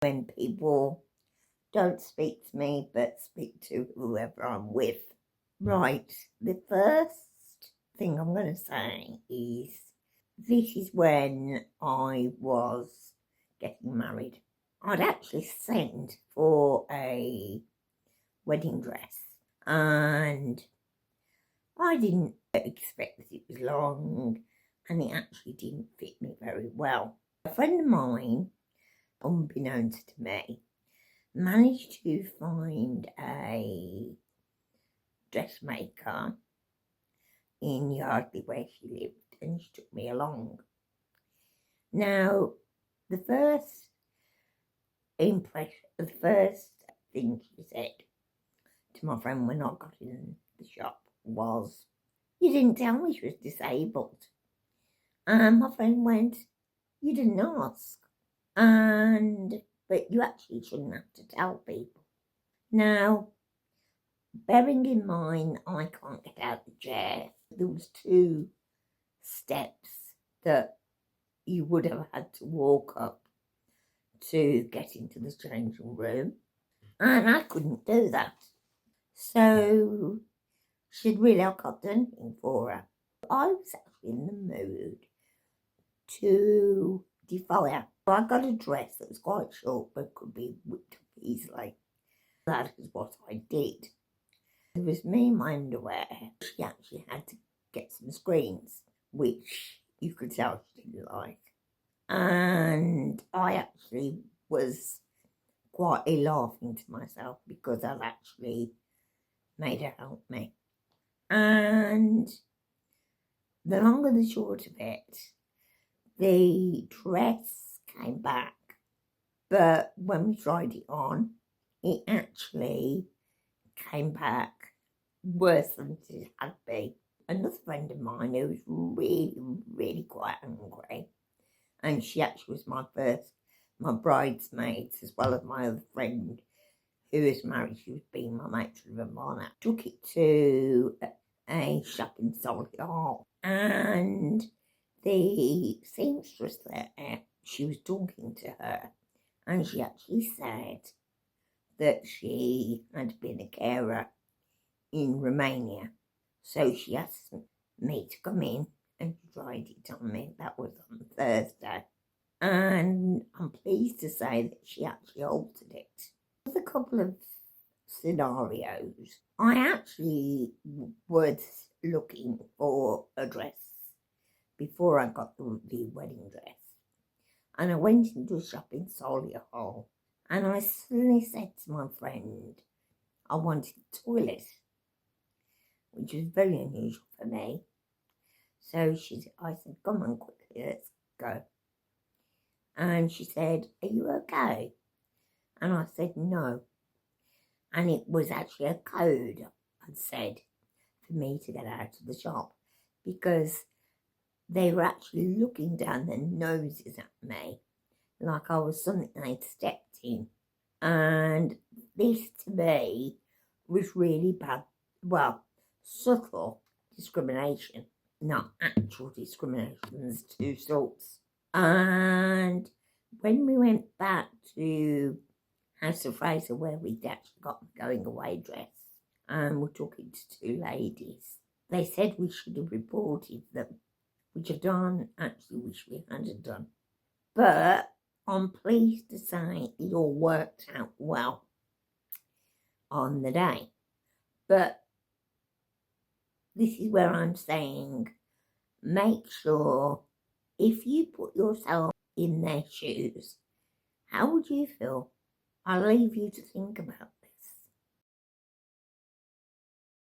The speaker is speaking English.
when people don't speak to me but speak to whoever I'm with. Right, the first thing I'm going to say is this is when I was getting married. I'd actually sent for a wedding dress and I didn't expect that it was long and it actually didn't fit me very well. A friend of mine, unbeknownst to me, managed to find a dressmaker in Yardley where she lived and she took me along. Now, the first thing she said to my friend when I got in the shop was, "You didn't tell me she was disabled." And my friend went, "You didn't ask. But you actually shouldn't have to tell people." Now, bearing in mind I can't get out of the chair, there was 2 steps that you would have had to walk up to get into the changing room, and I couldn't do that. So she'd really have got anything for her. I was actually in the mood to defy her. I got a dress that was quite short but could be whipped up easily. That is what I did. It was me in my underwear. She actually had to get some screens, which you could tell she didn't like. And I actually was quietly laughing to myself because I'd actually made her help me. And the long and the short of it, the dress came back, but when we tried it on, it actually came back worse than it had been. Another friend of mine who was really, really quite angry, and she actually was my bridesmaids, as well as my other friend who is married. She was being my matron of honour. Took it to a shop in Solihull, and the seamstress there, she was talking to her, and she actually said that she had been a carer in Romania. So she asked me to come in and tried it on me. That was on Thursday. And I'm pleased to say that she actually altered it. There's a couple of scenarios. I actually was looking for a dress before I got the wedding dress. And I went into a shop in Solihull and I suddenly said to my friend, I wanted a toilet, which was very unusual for me. So I said, "Come on quickly, let's go." And she said, "Are you okay?" And I said, "No." And it was actually a code, I'd said, for me to get out of the shop because they were actually looking down their noses at me like I was something they'd stepped in. And this, to me, was really bad. Well, subtle discrimination, not actual discrimination. There's 2 sorts. And when we went back to House of Fraser, where we'd actually got the going away dress, and we're talking to 2 ladies, they said we should have reported them, which I don't actually wish we hadn't done. But I'm pleased to say it all worked out well on the day. But this is where I'm saying, make sure if you put yourself in their shoes, how would you feel? I'll leave you to think about